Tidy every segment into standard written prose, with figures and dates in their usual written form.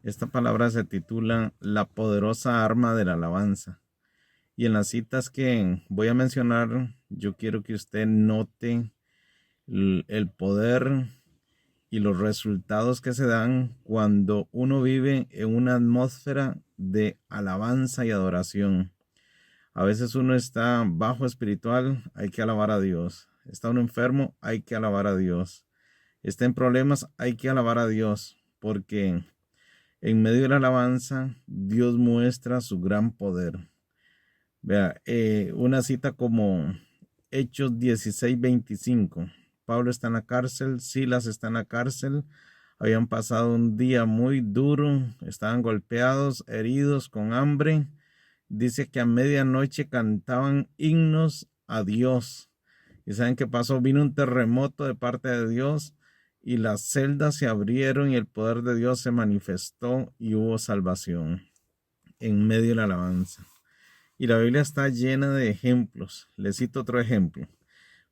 Esta palabra se titula La poderosa arma de la alabanza. Y en las citas que voy a mencionar, yo quiero que usted note el poder y los resultados que se dan cuando uno vive en una atmósfera de alabanza y adoración. A veces uno está bajo espiritual, hay que alabar a Dios. Está uno enfermo, hay que alabar a Dios. Está en problemas, hay que alabar a Dios, porque en medio de la alabanza, Dios muestra su gran poder. Vea, una cita como Hechos 16:25. Pablo está en la cárcel, Silas está en la cárcel, habían pasado un día muy duro, estaban golpeados, heridos, con hambre. Dice que a medianoche cantaban himnos a Dios. ¿Y saben qué pasó? Vino un terremoto de parte de Dios y las celdas se abrieron y el poder de Dios se manifestó y hubo salvación en medio de la alabanza. Y la Biblia está llena de ejemplos. Les cito otro ejemplo.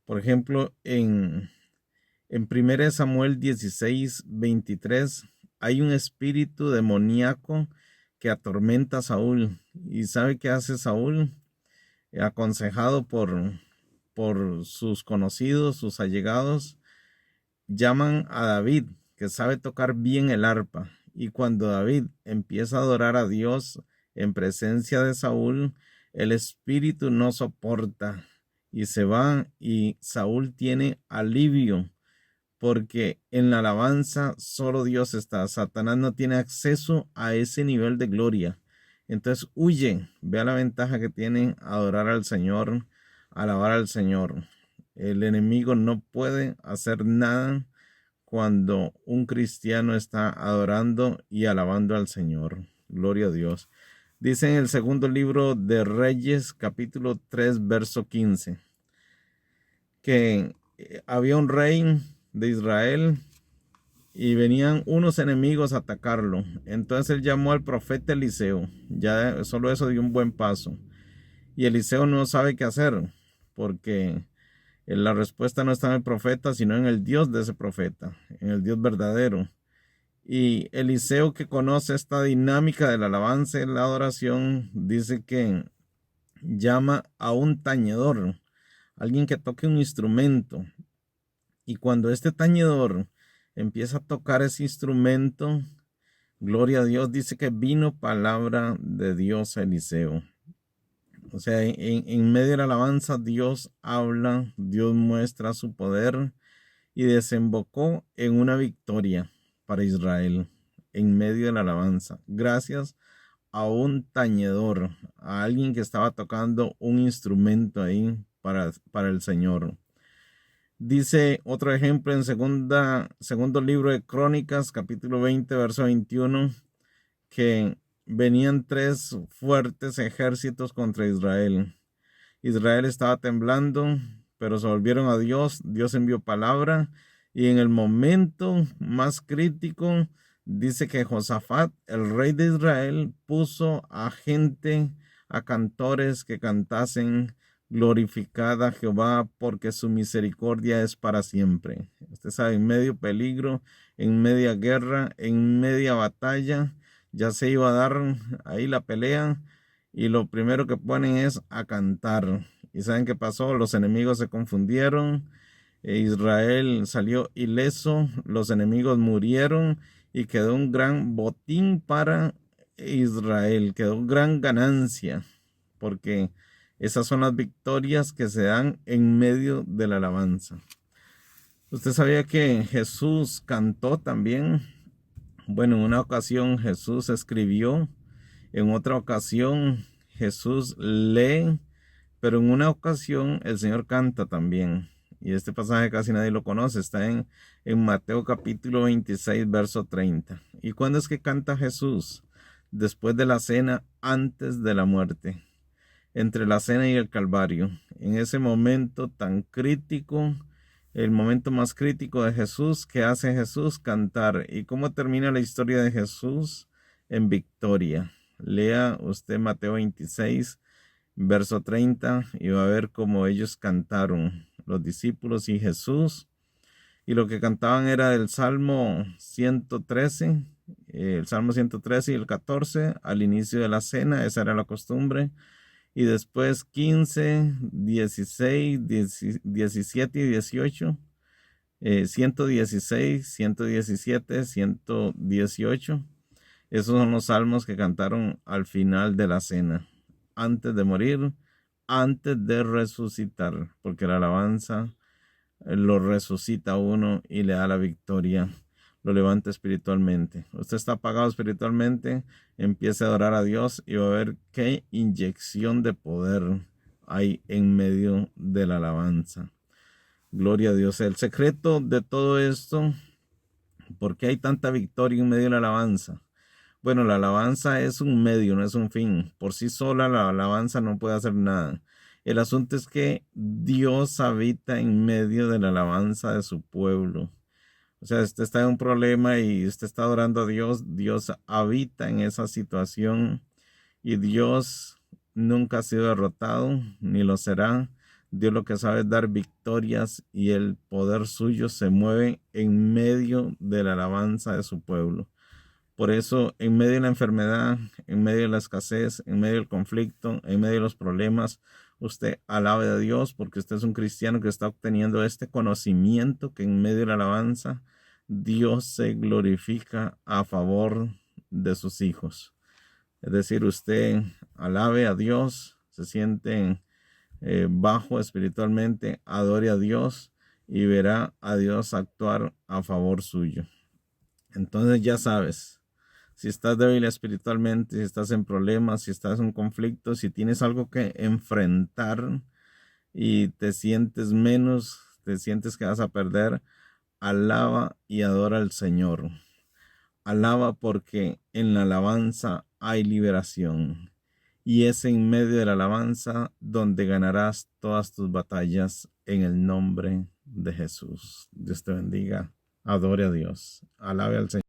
Por ejemplo, en 1 Samuel 16:23 hay un espíritu demoníaco que atormenta a Saúl. ¿Y sabe qué hace Saúl? Aconsejado por sus conocidos, sus allegados, llaman a David, que sabe tocar bien el arpa. Y cuando David empieza a adorar a Dios en presencia de Saúl, el espíritu no soporta y se va, y Saúl tiene alivio, porque en la alabanza solo Dios está. Satanás no tiene acceso a ese nivel de gloria. Entonces huye. Vea la ventaja que tiene adorar al Señor, alabar al Señor. El enemigo no puede hacer nada cuando un cristiano está adorando y alabando al Señor. Gloria a Dios. Dice en el segundo libro de Reyes, capítulo 3, verso 15, que había un rey de Israel y venían unos enemigos a atacarlo. Entonces él llamó al profeta Eliseo. Ya solo eso dio un buen paso. Y Eliseo no sabe qué hacer, porque la respuesta no está en el profeta, sino en el Dios de ese profeta, en el Dios verdadero. Y Eliseo, que conoce esta dinámica de la alabanza y la adoración, dice que llama a un tañedor, alguien que toque un instrumento. Y cuando este tañedor empieza a tocar ese instrumento, gloria a Dios, dice que vino palabra de Dios a Eliseo. O sea, en medio de la alabanza, Dios habla, Dios muestra su poder y desembocó en una victoria para Israel en medio de la alabanza, gracias a un tañedor, a alguien que estaba tocando un instrumento ahí para el Señor. Dice otro ejemplo en segundo libro de Crónicas, capítulo 20, verso 21, que venían tres fuertes ejércitos contra Israel. Israel estaba temblando, pero se volvieron a Dios. Dios envió palabra y en el momento más crítico dice que Josafat, el rey de Israel, puso a gente, a cantores que cantasen glorificada Jehová, porque su misericordia es para siempre. Usted sabe, en medio peligro, en media guerra, en media batalla, ya se iba a dar ahí la pelea y lo primero que ponen es a cantar. ¿Y saben qué pasó? Los enemigos se confundieron, Israel salió ileso, los enemigos murieron y quedó un gran botín para Israel, quedó gran ganancia, porque esas son las victorias que se dan en medio de la alabanza. ¿Usted sabía que Jesús cantó también? Bueno, en una ocasión Jesús escribió, en otra ocasión Jesús lee, pero en una ocasión el Señor canta también. Y este pasaje casi nadie lo conoce, está en Mateo capítulo 26, verso 30. ¿Y cuándo es que canta Jesús? Después de la cena, antes de la muerte, entre la cena y el Calvario. En ese momento tan crítico, el momento más crítico de Jesús, ¿qué hace Jesús? Cantar. ¿Y cómo termina la historia de Jesús? En victoria. Lea usted Mateo 26, verso 30, y va a ver cómo ellos cantaron, los discípulos y Jesús. Y lo que cantaban era el Salmo 113, el Salmo 113 y el 14 al inicio de la cena, esa era la costumbre. Y después 15, 16, 17 y 18, 116, 117, 118. Esos son los salmos que cantaron al final de la cena, antes de morir, antes de resucitar, porque la alabanza lo resucita a uno y le da la victoria, lo levanta espiritualmente. Usted está apagado espiritualmente, empiece a adorar a Dios y va a ver qué inyección de poder hay en medio de la alabanza. Gloria a Dios. El secreto de todo esto, ¿por qué hay tanta victoria en medio de la alabanza? Bueno, la alabanza es un medio, no es un fin. Por sí sola la alabanza no puede hacer nada. El asunto es que Dios habita en medio de la alabanza de su pueblo. O sea, usted está en un problema y usted está adorando a Dios, Dios habita en esa situación y Dios nunca ha sido derrotado, ni lo será. Dios lo que sabe es dar victorias y el poder suyo se mueve en medio de la alabanza de su pueblo. Por eso, en medio de la enfermedad, en medio de la escasez, en medio del conflicto, en medio de los problemas, usted alabe a Dios porque usted es un cristiano que está obteniendo este conocimiento que en medio de la alabanza Dios se glorifica a favor de sus hijos. Es decir, usted alabe a Dios, se siente bajo espiritualmente, adore a Dios y verá a Dios actuar a favor suyo. Entonces ya sabes. Si estás débil espiritualmente, si estás en problemas, si estás en conflicto, si tienes algo que enfrentar y te sientes menos, te sientes que vas a perder, alaba y adora al Señor. Alaba porque en la alabanza hay liberación. Y es en medio de la alabanza donde ganarás todas tus batallas en el nombre de Jesús. Dios te bendiga. Adore a Dios. Alabe al Señor.